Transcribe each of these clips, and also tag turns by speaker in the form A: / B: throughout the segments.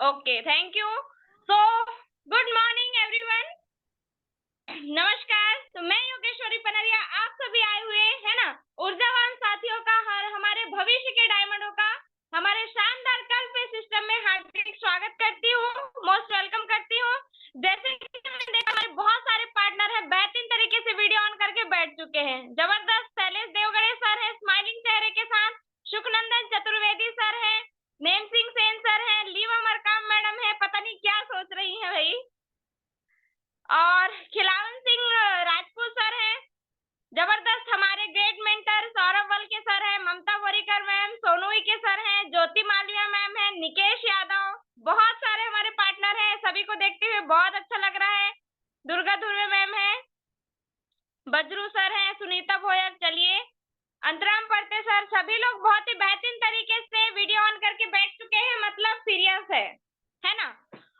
A: Okay, thank you. So good morning everyone. नमस्कार। तो मैं योगेश्वरी पनरिया, आप सभी आए हुए है ना ऊर्जावान साथियों का और हमारे भविष्य के डायमंडों का हमारे शानदार कल पे सिस्टम में हार्दिक स्वागत करती हूँ, मोस्ट वेलकम करती हूँ। जैसे कि मैंने देखा हमारे बहुत सारे पार्टनर है बेहतरीन तरीके से वीडियो ऑन करके बैठ चुके हैं। जबरदस्त शैलेश देवगढ़े सर है स्माइलिंग चेहरे के साथ, सुखनंदन चतुर्वेदी सर है, नेम सिंह सेन सर है, लीवा मरकाम मैडम है, पता नहीं क्या सोच रही है भाई, और खिलावन सिंह राजपूत सर है। जबरदस्त हमारे ग्रेट मेंटर सौरभ वल के सर है, ममता बोरीकर मैम, सोनू के सर हैं, ज्योति मालविया मैम है, निकेश यादव, बहुत सारे हमारे पार्टनर हैं। सभी को देखते हुए बहुत अच्छा लग रहा है। दुर्गा धुर्वे मैम है, बजरू सर है, सुनीता भोयर, चलिए अंतराम पढ़ते सर, सभी लोग बहुत ही बेहतरीन तरीके से वीडियो ऑन करके बैठ चुके हैं, मतलब सीरियस है ना।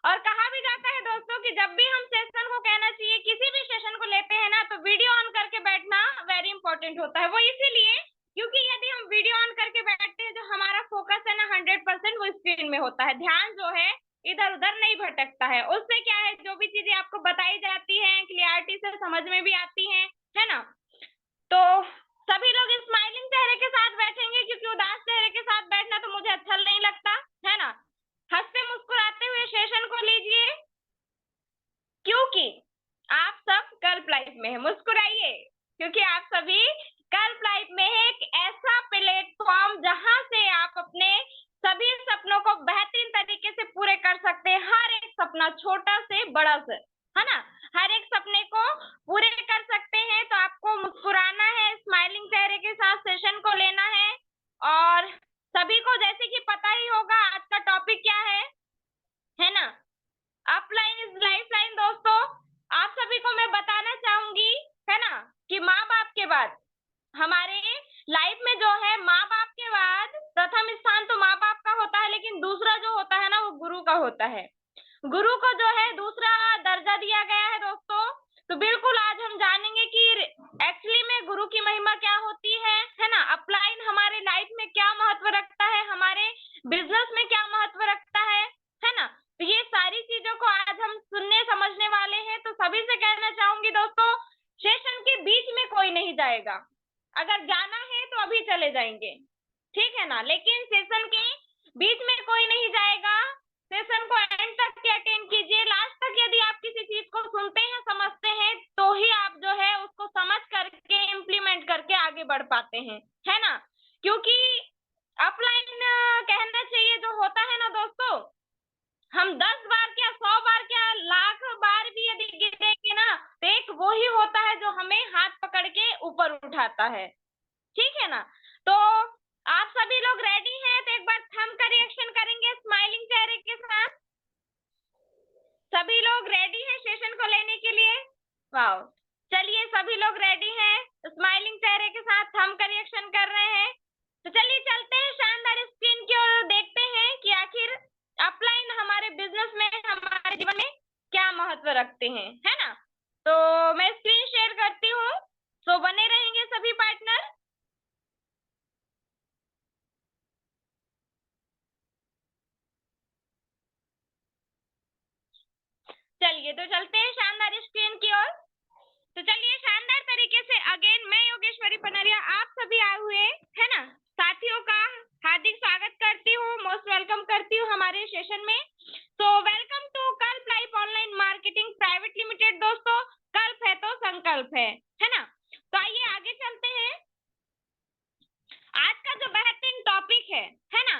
A: और कहा भी जाता है दोस्तों कि जब भी हम सेशन को कहना चाहिए, किसी भी सेशन को लेते हैं ना, तो वीडियो ऑन करके बैठना वेरी इंपॉर्टेंट होता है। वो इसीलिए क्योंकि यदि हम वीडियो ऑन करके बैठते हैं, जो हमारा फोकस है ना 100% वो स्क्रीन में होता है, ध्यान जो है इधर उधर नहीं भटकता है। उससे क्या है, जो भी चीजें आपको बताई जाती है क्लियरिटी से समझ में भी आती है ना। तो सभी लोग स्माइलिंग चेहरे के साथ बैठेंगे, क्योंकि उदास चेहरे के साथ बैठना तो मुझे अच्छा नहीं लगता है ना। हंसते मुस्कुराते हुए सेशन को लीजिए, क्योंकि आप सब कर्व लाइफ में है। मुस्कुराइए क्योंकि आप सभी कर्व लाइफ में है, एक ऐसा प्लेटफॉर्म जहां से आप अपने सभी सपनों को बेहतरीन तरीके से पूरे कर सकते हैं। हर एक सपना, छोटा से बड़ा से, है ना, हर एक सपने को पूरे कर सकते हैं। तो आपको मुस्कुराना है, स्माइलिंग चेहरे के साथ सेशन को लेना है। और सभी को जैसे कि पता ही होगा आज का टॉपिक क्या है ना, अपलाइन इज लाइफलाइन। दोस्तों, आप सभी को मैं बताना चाहूंगी है ना कि माँ बाप के बाद हमारे लाइफ में जो है, माँ बाप के बाद प्रथम स्थान तो माँ बाप का होता है, लेकिन दूसरा जो होता है ना वो गुरु का होता है। गुरु को जो है दूसरा दर्जा दिया गया है दोस्तों। तो बिल्कुल आज हम जानेंगे कि एक्चुअली में गुरु की महिमा क्या होती है ना, अपलाइन हमारे लाइफ में क्या महत्व रखता है, हमारे बिजनेस में क्या महत्व रखता है ना। तो ये सारी चीजों को आज हम सुनने समझने वाले हैं। तो सभी से कहना चाहूंगी दोस्तों, सेशन के बीच में कोई नहीं जाएगा। अगर जाना है तो अभी चले जाएंगे, ठीक है ना, लेकिन सेशन के बीच में कोई नहीं जाएगा। सेशन को एंड तक के अटेंड कीजिए, लास्ट तक। यदि आप किसी चीज को सुनते हैं, समझते हैं, तो ही आप जो है उसको समझ करके इम्प्लीमेंट करके आगे बढ़ पाते हैं, है ना। क्योंकि अपलाइन कहना चाहिए जो होता है ना दोस्तों, हम 10 बार क्या 100 बार क्या लाख बार भी यदि गिरेंगे ना, तो एक वो ही होता है जो हमें हाथ पकड़ के ऊपर उठाता है, ठीक है ना। तो आप सभी लोग रेडी हैं? तो एक बार थंब का रिएक्शन करेंगे स्माइलिंग चेहरे के साथ। सभी लोग रेडी हैं सेशन को लेने के लिए? वाओ, चलिए सभी लोग रेडी हैं, स्माइलिंग चेहरे के साथ थंब का रिएक्शन कर रहे हैं। तो चलिए चलते हैं शानदार स्क्रीन की ओर, देखते हैं कि आखिर अपलाइन हमारे बिजनेस में, हमारे जीवन में क्या महत्व रखते हैं, है ना। तो मैं स्क्रीन शेयर करती हूँ, तो बने रहेंगे सभी पार्टनर। चलिए तो चलते हैं शानदार स्क्रीन की ओर। तो चलिए शानदार तरीके से अगेन मैं योगेश्वरी पनरिया आप सभी आए हुए है ना साथियों का हार्दिक स्वागत करती हूँ, मोस्ट वेलकम करती हूँ हमारे सेशन में। तो वेलकम टू कल्प life online marketing private limited. दोस्तों, कल्प है तो संकल्प है ना। तो आइए आगे चलते हैं। आज का जो बेहतरीन टॉपिक है ना,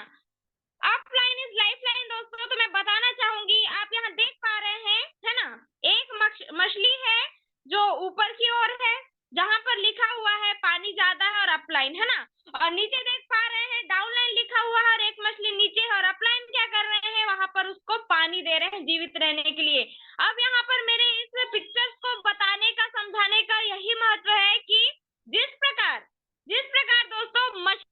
A: अपलाइन इज लाइफलाइन। दोस्तों, तो मैं बताना चाहूंगी, आप यहाँ देख पा रहे हैं है ना, एक मछली है जो ऊपर की ओर है, जहां पर लिखा हुआ है पानी ज्यादा है और अपलाइन, है ना। और नीचे देख पा रहे हैं डाउनलाइन लिखा हुआ है और एक मछली नीचे है, और अपलाइन क्या कर रहे हैं, वहां पर उसको पानी दे रहे हैं जीवित रहने के लिए। अब यहाँ पर मेरे इस पिक्चर्स को बताने का, समझाने का यही महत्व है कि जिस प्रकार दोस्तों मछली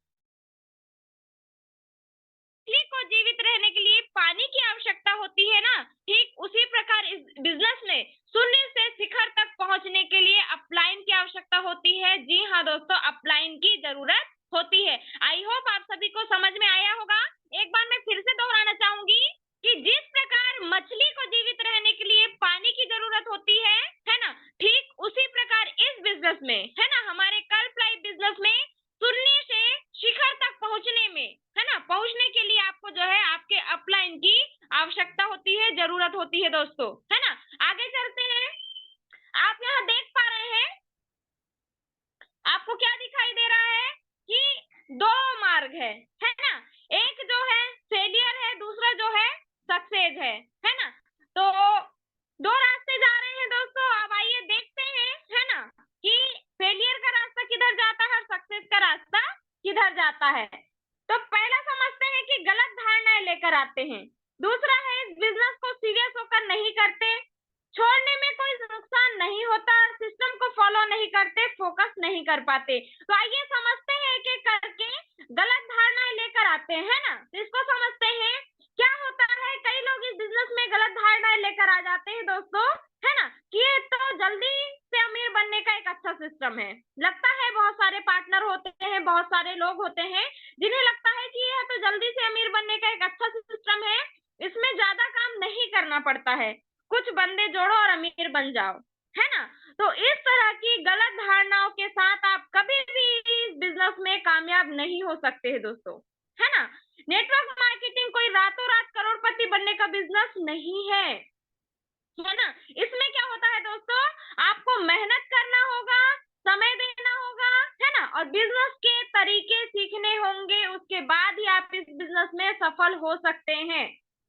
A: को जीवित रहने के लिए पानी की आवश्यकता होती है ना, ठीक उसी प्रकार इस बिजनेस में शून्य से शिखर तक पहुंचने के लिए अपलाइन की आवश्यकता होती है। जी हाँ दोस्तों, अपलाइन की जरूरत होती है। आई होप आप सभी को समझ में आया होगा। एक बार मैं फिर से दोहराना चाहूंगी कि जिस मछली को जीवित रहने के लिए पानी की जरूरत होती है ना, ठीक उसी प्रकार इस बिजनेस में, है ना, हमारे कल्प लाइफ बिजनेस में शून्य से शिखर तक पहुंचने में, है ना, पहुंचने के लिए आपको जो है आपके अपलाइन की आवश्यकता होती है, जरूरत होती है दोस्तों, है ना। आगे चलते हैं। आप यहाँ देख पा रहे हैं, आपको क्या दिखाई दे रहा है कि दो मार्ग है ना। एक जो है फेलियर है, दूसरा जो है सक्सेस है ना। तो दो रास्ते जा रहे हैं दोस्तों। अब आइए देखते हैं, है ना, कि फेलियर का रास्ता किधर जाता है और सक्सेस का रास्ता किधर जाता है। तो पहला समझते हैं कि गलत धारणाएं लेकर आते हैं। दूसरा है इस बिजनेस को सीरियस होकर नहीं करते, छोड़ने में कोई नुकसान नहीं होता, सिस्टम को फॉलो नहीं करते, फोकस नहीं कर पाते। तो आइए समझते हैं एक एक करके, गलत धारणाएं लेकर आते हैं, है ना। तो इसको समझते हैं क्या होता है। कई लोग इस बिजनेस में गलत धारणाएं लेकर आ जाते हैं दोस्तों, है ना, कि ये तो जल्दी से अमीर बनने का एक अच्छा सिस्टम है। लगता है बहुत सारे पार्टनर होते हैं, बहुत सारे लोग होते हैं जिन्हें लगता है कि यह तो जल्दी से अमीर बनने का एक अच्छा सिस्टम है, इसमें ज्यादा काम नहीं करना पड़ता है, कुछ बंदे जोड़ो और अमीर बन जाओ, है ना। तो इस तरह की गलत धारणाओं के साथ आप कभी भी इस बिजनेस में कामयाब नहीं हो सकते हैं दोस्तों, है ना। नेटवर्क मार्केटिंग कोई रातों रात करोड़पति बनने का बिजनेस नहीं है ना। इसमें क्या होता है दोस्तों, आपको मेहनत करना होगा, समय देना होगा, है ना, और बिजनेस के तरीके सीखने होंगे, उसके बाद ही आप इस बिजनेस में सफल हो सकते हैं,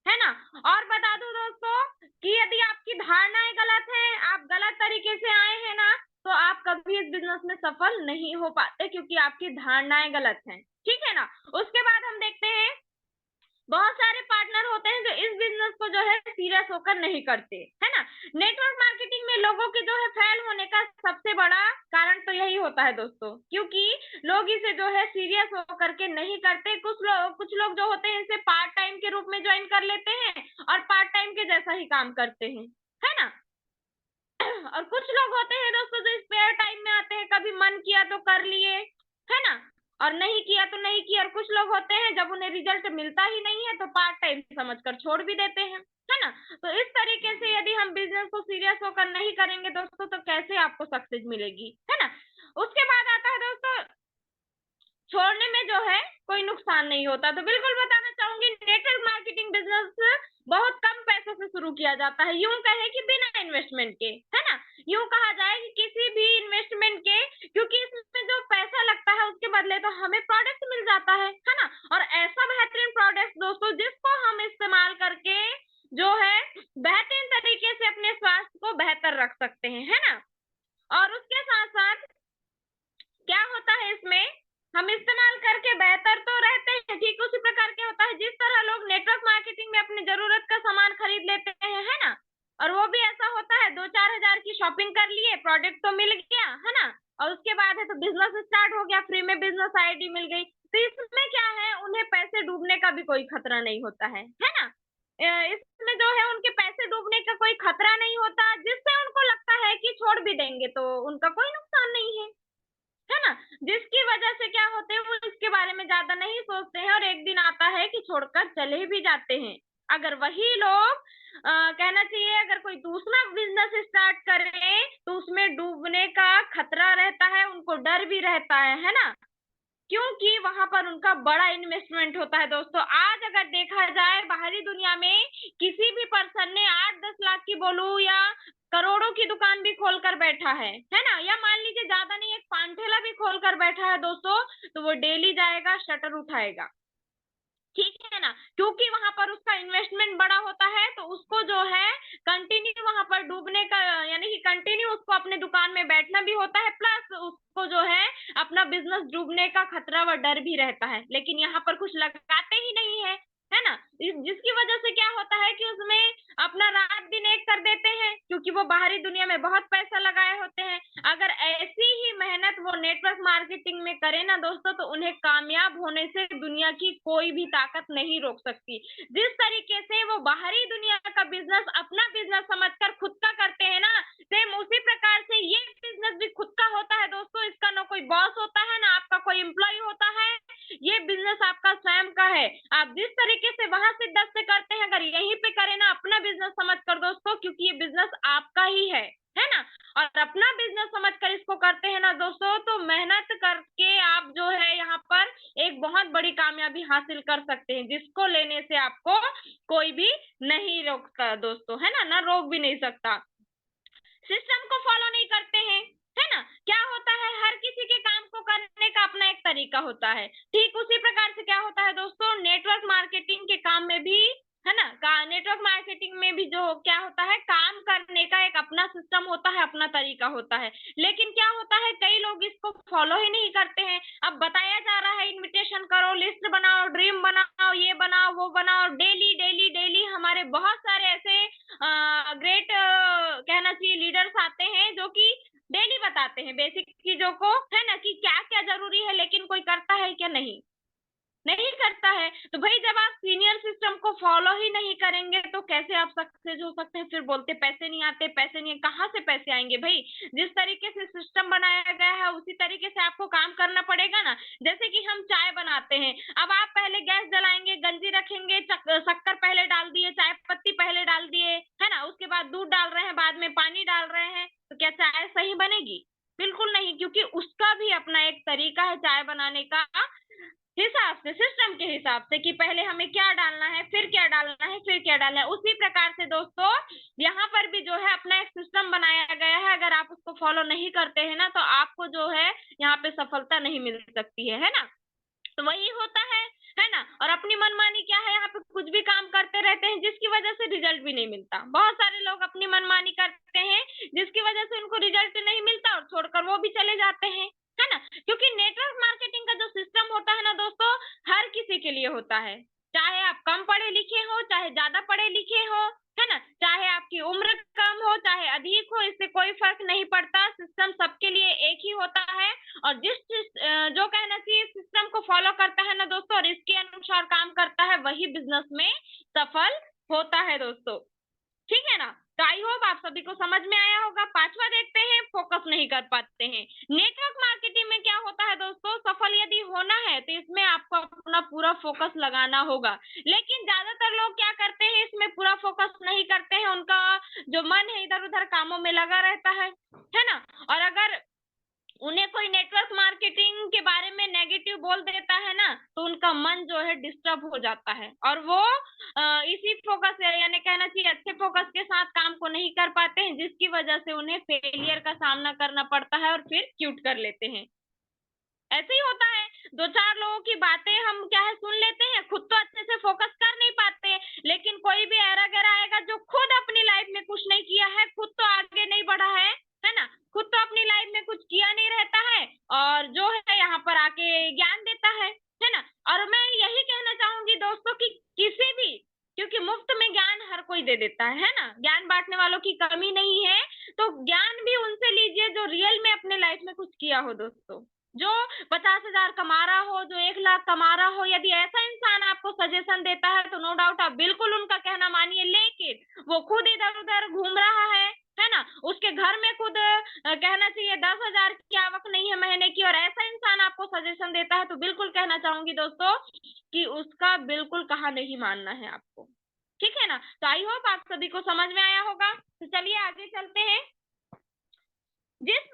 A: है ना। और बता दूं दोस्तों कि यदि आपकी धारणाएं गलत है, आप गलत तरीके से आए हैं ना, तो आप कभी इस बिजनेस में सफल नहीं हो पाते, क्योंकि आपकी धारणाएं गलत हैं, ठीक है ना। उसके बाद हम देखते हैं बहुत सारे पार्टनर होते हैं जो इस बिजनेस को जो है सीरियस होकर नहीं करते, है ना। नेटवर्क मार्केटिंग में लोगों के जो है फेल होने का सबसे बड़ा कारण तो यही होता है दोस्तों, क्योंकि लोग इसे जो है सीरियस होकर के नहीं करते। कुछ लोग जो होते हैं इसे पार्ट टाइम के रूप में ज्वाइन कर लेते हैं और पार्ट टाइम के जैसा ही काम करते हैं, है ना। और कुछ लोग होते हैं दोस्तों जो स्पेयर टाइम में आते हैं, कभी मन किया तो कर लिए, है ना, और नहीं किया तो नहीं किया। और कुछ लोग होते हैं जब उन्हें रिजल्ट मिलता ही नहीं है तो पार्ट टाइम समझकर छोड़ भी देते हैं, है ना। तो इस तरीके से यदि हम बिजनेस को सीरियस होकर नहीं करेंगे दोस्तों, तो कैसे आपको सक्सेस मिलेगी, है ना। उसके बाद आता है दोस्तों, छोड़ने में जो है कोई नुकसान नहीं होता। तो बिल्कुल बताना चाहूंगी, नेटवर्क मार्केटिंग बिजनेस बहुत कम पैसों से शुरू किया जाता है, यूं कहे कि बिना इन्वेस्टमेंट के, है ना। यूं कहा जाए कि किसी भी इन्वेस्टमेंट के, क्योंकि इसमें जो पैसा लगता है उसके बदले तो हमें प्रोडक्ट मिल जाता है ना। और ऐसा बेहतरीन प्रोडक्ट दोस्तों जिसको हम इस्तेमाल करके जो है बेहतरीन तरीके से अपने स्वास्थ्य को बेहतर रख सकते हैं, है ना। और उसके साथ साथ क्या होता है, इसमें हम इस्तेमाल करके बेहतर तो रहते हैं, ठीक उसी प्रकार क्या होता है, जिस तरह लोग नेटवर्क मार्केटिंग में अपनी जरूरत का सामान खरीद लेते हैं, है ना, और वो भी ऐसा होता है 2-4 हजार की शॉपिंग कर लिए, प्रोडक्ट तो मिल गया, है ना, और उसके बाद है तो बिजनेस स्टार्ट हो गया, फ्री में बिजनेस आईडी मिल गई। तो इसमें क्या है, उन्हें पैसे डूबने का भी कोई खतरा नहीं होता है ना। इसमें जो है उनके पैसे डूबने का कोई खतरा नहीं होता, जिससे उनको लगता है कि छोड़ भी देंगे तो उनका कोई नुकसान नहीं है ना। जिसकी वजह से क्या होते हैं, वो इसके बारे में ज्यादा नहीं सोचते हैं और एक दिन आता है कि छोड़कर चले भी जाते हैं। अगर वही लोग कहना चाहिए अगर कोई दूसरा बिजनेस स्टार्ट करे तो उसमें डूबने का खतरा रहता है, उनको डर भी रहता है ना, क्योंकि वहां पर उनका बड़ा इन्वेस्टमेंट होता है दोस्तों। आज अगर देखा जाए बाहरी दुनिया में किसी भी पर्सन ने 8-10 लाख की बोलूं या करोड़ों की दुकान भी खोल कर बैठा है ना, या मान लीजिए ज्यादा नहीं एक पान ठेला भी खोल कर बैठा है दोस्तों, तो वो डेली जाएगा शटर उठाएगा, ठीक है ना, क्योंकि वहां पर उसका इन्वेस्टमेंट बड़ा होता है, तो उसको जो है कंटिन्यू वहां पर डूबने का, यानी कि कंटिन्यू उसको अपने दुकान में बैठना भी होता है, प्लस उसको जो है अपना बिजनेस डूबने का खतरा व डर भी रहता है। लेकिन यहाँ पर कुछ लगाते ही नहीं है ना, जिसकी वजह से क्या होता है कि उसमें अपना रात दिन एक कर देते हैं, क्योंकि वो बाहरी दुनिया में बहुत पैसा लगाए होते हैं। अगर ऐसी ही मेहनत वो नेटवर्क मार्केटिंग में करे ना दोस्तों, तो उन्हें कामयाब होने से दुनिया की कोई भी ताकत नहीं रोक सकती। जिस तरीके से वो बाहरी दुनिया का बिजनेस अपना बिजनेस समझकर खुद का करते हैं ना, सेम उसी प्रकार से ये बिजनेस भी खुद का होता है दोस्तों। इसका ना कोई बॉस होता है, ना आपका कोई एम्प्लॉय होता है, ये बिजनेस आपका स्वयं का है। आप जिस तरीके से वहां से 10 से करते हैं, अगर यहीं पे करें ना अपना बिजनेस समझ कर दोस्तों, क्योंकि ये बिजनेस आपका ही है ना, और अपना बिजनेस समझ कर इसको करते हैं ना दोस्तों, तो मेहनत करके आप जो है यहाँ पर एक बहुत बड़ी कामयाबी हासिल कर सकते हैं, जिसको लेने से आपको कोई भी नहीं रोकता दोस्तों, है ना रोक भी नहीं सकता। सिस्टम को फॉलो नहीं करते हैं, है ना, क्या होता है, हर किसी के काम को करने का अपना एक तरीका होता है। ठीक उसी प्रकार से क्या होता है दोस्तों, नेटवर्क मार्केटिंग के काम में भी, है ना, नेटवर्क मार्केटिंग में भी जो क्या होता है, काम करने का एक अपना सिस्टम होता है, अपना तरीका होता है। लेकिन क्या होता है, कई लोग इसको फॉलो ही नहीं करते हैं। अब बताया जा रहा है इनविटेशन करो, लिस्ट बनाओ, ड्रीम बनाओ, ये बनाओ, वो बनाओ, डेली डेली डेली हमारे बहुत सारे ऐसे ग्रेट कहना चाहिए लीडर्स आते हैं जो कि डेली बताते हैं बेसिक चीजों को, है ना, कि क्या क्या जरूरी है, लेकिन कोई करता है क्या, नहीं नहीं करता है। तो भाई जब आप सीनियर सिस्टम को फॉलो ही नहीं करेंगे तो कैसे आप सक्सेस हो सकते हैं। फिर बोलते पैसे नहीं आते, पैसे नहीं, कहाँ से पैसे आएंगे भाई, जिस तरीके से सिस्टम बनाया गया है उसी तरीके से आपको काम करना पड़ेगा ना। जैसे कि हम चाय बनाते हैं, अब आप पहले गैस जलाएंगे, गंजी रखेंगे, शक्कर पहले डाल दिए, चाय पत्ती पहले डाल दिए, है ना, उसके बाद दूध डाल रहे हैं, बाद में पानी डाल रहे हैं, तो क्या चाय सही बनेगी? बिल्कुल नहीं, क्योंकि उसका भी अपना एक तरीका है चाय बनाने का, हिसाब से, सिस्टम के हिसाब से, कि पहले हमें क्या डालना है, फिर क्या डालना है, फिर क्या डालना है। उसी प्रकार से दोस्तों यहाँ पर भी जो है अपना एक सिस्टम बनाया गया है, अगर आप उसको फॉलो नहीं करते हैं ना तो आपको जो है यहाँ पे सफलता नहीं मिल सकती है ना। तो वही होता है ना। और अपनी मनमानी क्या है, यहाँ पे कुछ भी काम करते रहते हैं जिसकी वजह से रिजल्ट भी नहीं मिलता। बहुत सारे लोग अपनी मनमानी करते हैं जिसकी वजह से उनको रिजल्ट नहीं मिलता और छोड़कर वो भी चले जाते हैं, है ना। क्योंकि नेटवर्क मार्केटिंग का जो सिस्टम होता है ना दोस्तों, हर किसी के लिए होता है, चाहे आप कम पढ़े लिखे हो, चाहे ज्यादा पढ़े लिखे हो, है ना, चाहे आपकी उम्र कम हो चाहे अधिक हो, इससे कोई फर्क नहीं पड़ता, सिस्टम सबके लिए एक ही होता है। और जो कहना चाहिए सिस्टम को फॉलो करता है ना दोस्तों और इसके अनुसार काम करता है, वही बिजनेस में सफल होता है दोस्तों, ठीक है ना। तो आई होप आप सभी को समझ में आया होगा। पांचवा देखते हैं, फोकस नहीं कर पाते हैं। नेटवर्क मार्केटिंग में क्या होता है दोस्तों, सफल यदि होना है तो इसमें आपको अपना पूरा फोकस लगाना होगा, लेकिन ज्यादातर लोग क्या करते हैं, इसमें पूरा फोकस नहीं करते हैं, उनका जो मन है इधर उधर कामों में लगा रहता है ना। और अगर उन्हें कोई नेटवर्क मार्केटिंग के बारे में नेगेटिव बोल देता है ना तो उनका मन जो है डिस्टर्ब हो जाता है और वो इसी फोकस यानी कहना चाहिए अच्छे फोकस के साथ काम को नहीं कर पाते हैं, जिसकी वजह से उन्हें फेलियर का सामना करना पड़ता है और फिर क्विट कर लेते हैं। ऐसे ही होता है, दो चार लोगों की बातें हम क्या है सुन लेते हैं, खुद तो अच्छे से फोकस कर नहीं पाते, लेकिन कोई भी ऐरा गैरा आएगा जो खुद अपनी लाइफ में कुछ नहीं किया है, खुद तो आगे नहीं बढ़ा है ना, खुद तो अपनी लाइफ में कुछ किया नहीं रहता है और जो है यहाँ पर आके ज्ञान देता है ना। और मैं यही कहना चाहूंगी दोस्तों कि किसी भी, क्योंकि मुफ्त में ज्ञान हर कोई दे देता है ना, ज्ञान बांटने वालों की कमी नहीं है, तो ज्ञान भी उनसे लीजिए जो रियल में अपने लाइफ में कुछ किया हो दोस्तों, जो 50,000 कमा रहा हो, जो 1 लाख कमा रहा हो, यदि ऐसा इंसान आपको सजेशन देता है तो नो डाउट आप बिल्कुल उनका कहना मानिए। लेकिन वो खुद इधर उधर घूम रहा है ना, उसके घर में खुद कहना चाहिए 10,000 की आवक नहीं है महीने की, और ऐसा इंसान आपको सजेशन देता है तो बिल्कुल कहना चाहूंगी दोस्तों कि उसका बिल्कुल कहा नहीं मानना है आपको, ठीक है ना। तो आई होप आप सभी को समझ में आया होगा। तो चलिए आगे चलते हैं। जिस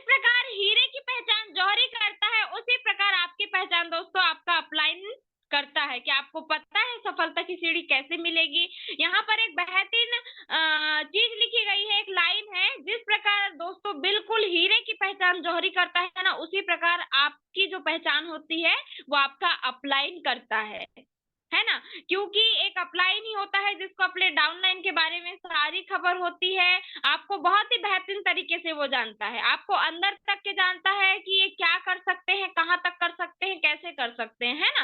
A: प्रकार हीरे की पहचान जौहरी करता है, उसी प्रकार आपकी पहचान दोस्तों आपका अपलाइन करता है कि आपको पता है सफलता की सीढ़ी कैसे मिलेगी। यहाँ पर एक बेहतरीन चीज लिखी गई है, एक लाइन है, जिस प्रकार दोस्तों बिल्कुल हीरे की पहचान जौहरी करता है ना, उसी प्रकार आपकी जो पहचान होती है वो आपका अपलाइन करता है ना। क्योंकि एक अपलाइन ही होता है जिसको अपने डाउनलाइन के बारे में सारी खबर होती है, आपको बहुत ही बेहतरीन तरीके से वो जानता है, आपको अंदर तक के जानता है कि ये क्या कर सकते हैं, कहाँ तक कर सकते हैं, कैसे कर सकते हैं, है ना।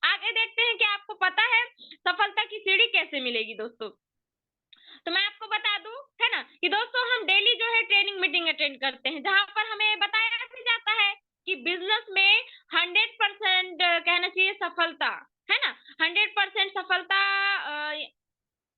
A: आगे देखते हैं कि आपको पता है सफलता की सीढ़ी कैसे मिलेगी दोस्तों। तो मैं आपको बता दूं, है ना, कि दोस्तों हम डेली जो है ट्रेनिंग मीटिंग अटेंड करते हैं जहां पर हमें बताया भी जाता है कि बिजनेस में 100% कहना चाहिए सफलता, है ना, 100% सफलता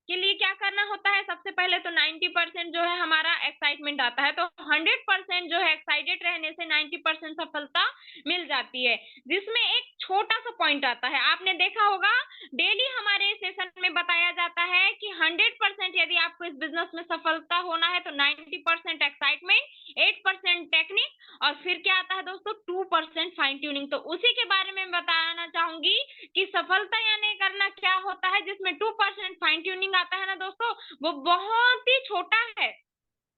A: के लिए क्या करना होता है? सबसे पहले तो 90% जो है हमारा एक्साइटमेंट आता है, तो 100% जो है एक्साइटेड रहने से 90% सफलता मिल जाती है। जिसमें एक छोटा सा पॉइंट आता है, आपने देखा होगा डेली हमारे सेशन में बताया जाता है कि 100% यदि आपको इस बिजनेस में सफलता होना है तो 90% एक्साइटमेंट, 8% टेक्निक और फिर क्या आता है दोस्तों? 2% फाइन ट्यूनिंग। तो उसी के बारे में बताना चाहूंगी कि सफलता यानी करना क्या होता है। जिसमें 2% फाइन ट्यूनिंग आता है ना दोस्तों, वो बहुत ही छोटा है,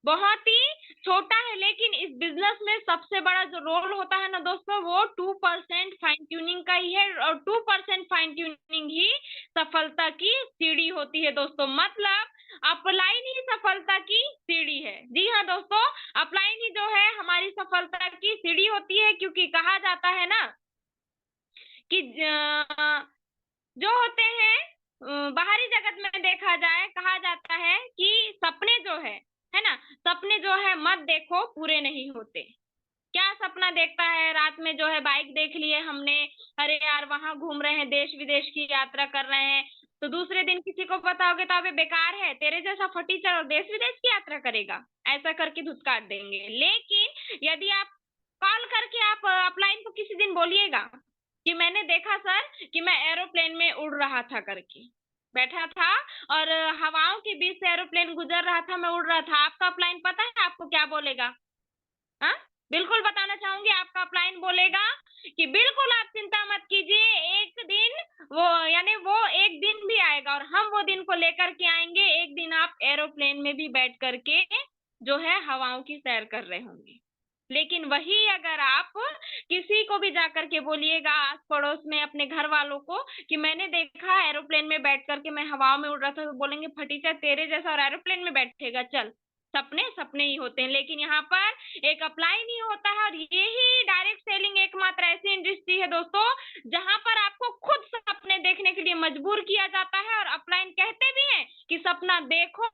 A: बहुत ही छोटा है, लेकिन इस बिजनेस में सबसे बड़ा जो रोल होता है ना दोस्तों, वो 2% फाइन ट्यूनिंग का ही है। और 2% फाइन ट्यूनिंग ही सफलता की सीढ़ी होती है दोस्तों। मतलब अपलाइन ही सफलता की सीढ़ी है। जी हाँ दोस्तों, अपलाइन ही जो है हमारी सफलता की सीढ़ी होती है, क्योंकि कहा जाता है ना कि जो होते हैं बाहरी जगत में देखा जाए, कहा जाता है कि सपने जो है ना, सपने जो है मत देखो, पूरे नहीं होते। क्या सपना देखता है? रात में जो है बाइक देख लिए हमने, अरे यार वहां घूम रहे हैं, देश विदेश की यात्रा कर रहे हैं, तो दूसरे दिन किसी को बताओगे तो अबे बेकार है, तेरे जैसा फटीचर और देश विदेश की यात्रा करेगा, ऐसा करके धुतकार देंगे। लेकिन यदि आप कॉल करके आप अपलाइन को किसी दिन बोलिएगा कि मैंने देखा सर कि मैं एरोप्लेन में उड़ रहा था करके, बैठा था और हवाओं के बीच से एरोप्लेन गुजर रहा था, मैं उड़ रहा था, आपका अपलाइन पता है आपको क्या बोलेगा? हाँ, बिल्कुल बताना चाहूंगी, आपका अपलाइन बोलेगा कि बिल्कुल आप चिंता मत कीजिए, एक दिन वो यानी वो एक दिन भी आएगा और हम वो दिन को लेकर के आएंगे, एक दिन आप एरोप्लेन में भी बैठ करके जो है हवाओं की सैर कर रहे होंगे। लेकिन वही अगर आप किसी को भी जाकर के बोलिएगा आस पड़ोस में अपने घर वालों को कि मैंने देखा एरोप्लेन में बैठ करके मैं हवाओं में उड़ रहा था, तो बोलेंगे फटीचा तेरे जैसा और एरोप्लेन में बैठेगा, चल। सपने सपने ही होते हैं, लेकिन यहाँ पर एक अप्लाई नहीं होता है। और यही डायरेक्ट सेलिंग एकमात्र ऐसी इंडस्ट्री है दोस्तों जहां पर आपको खुद सपने देखने के लिए मजबूर किया जाता है, और अपलाइन कहते भी हैं कि सपना देखो,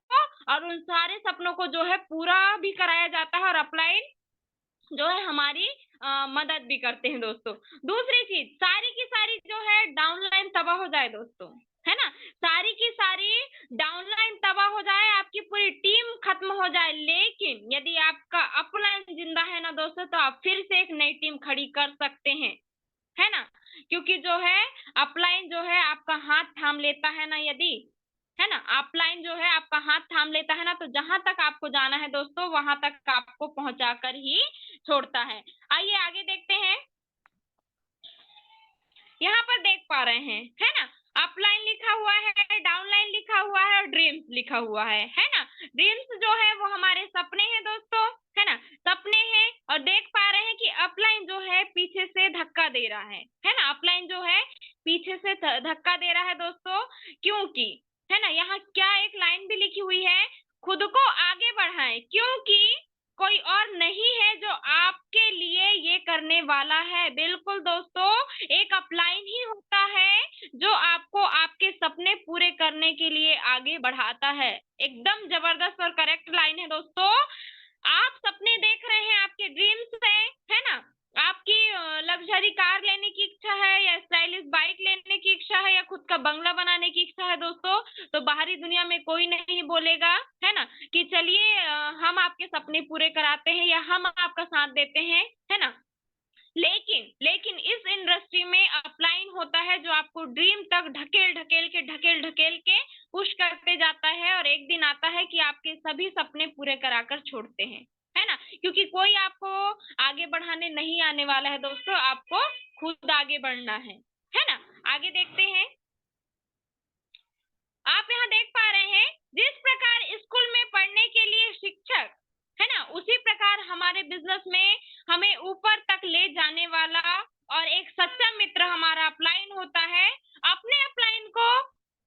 A: और उन सारे सपनों को जो है पूरा भी कराया जाता है, और अपलाइन जो है हमारी मदद भी करते हैं दोस्तों। दूसरी चीज, सारी की सारी जो है डाउनलाइन तबाह हो जाए दोस्तों, है ना, सारी की सारी डाउनलाइन तबाह हो जाए, आपकी पूरी टीम खत्म हो जाए, लेकिन यदि आपका अपलाइन जिंदा है ना दोस्तों, तो आप फिर से एक नई टीम खड़ी कर सकते हैं, है ना। क्योंकि जो है अपलाइन जो है आपका हाथ थाम लेता है ना, यदि है ना, अपलाइन जो है आपका हाथ थाम लेता है ना, तो जहां तक आपको जाना है दोस्तों वहां तक आपको पहुंचाकर ही छोड़ता है। आइए आगे देखते हैं। यहाँ पर देख पा रहे हैं, है ना, अपलाइन लिखा हुआ है, डाउनलाइन लिखा हुआ है और ड्रीम्स लिखा हुआ है ना। ड्रीम्स जो है वो हमारे सपने हैं दोस्तों, है ना, सपने हैं। और देख पा रहे हैं कि अपलाइन जो है पीछे से धक्का दे रहा है ना, अपलाइन जो है पीछे से धक्का दे रहा है दोस्तों, क्योंकि है ना, यहाँ क्या एक लाइन भी लिखी हुई है, खुद को आगे बढ़ाएं क्योंकि कोई और नहीं है जो आपके लिए ये करने वाला है। बिल्कुल दोस्तों, एक अपलाइन ही होता है जो आपको आपके सपने पूरे करने के लिए आगे बढ़ाता है। एकदम जबरदस्त और करेक्ट लाइन है दोस्तों। आप सपने देख रहे हैं, आपके ड्रीम्स है ना, आपकी लग्जरी कार लेने की इच्छा है, या स्टाइलिश बाइक लेने की इच्छा है, या खुद का बंगला बनाने की इच्छा है दोस्तों, तो बाहरी दुनिया में कोई नहीं बोलेगा, है ना, कि चलिए हम आपके सपने पूरे कराते हैं या हम आपका साथ देते हैं, है ना। लेकिन लेकिन इस इंडस्ट्री में अपलाइन होता है जो आपको ड्रीम तक ढकेल ढकेल के पुश करते जाता है, और एक दिन आता है कि आपके सभी सपने पूरे कराकर छोड़ते हैं, है ना। क्योंकि कोई आपको आगे बढ़ाने नहीं आने वाला है दोस्तों, आपको खुद आगे बढ़ना है ना। आगे देखते हैं। आप यहाँ देख पा रहे हैं, जिस प्रकार स्कूल में पढ़ने के लिए शिक्षक, है ना, उसी प्रकार हमारे बिजनेस में हमें ऊपर तक ले जाने वाला और एक सच्चा मित्र हमारा अपलाइन होता है। अपने अपलाइन को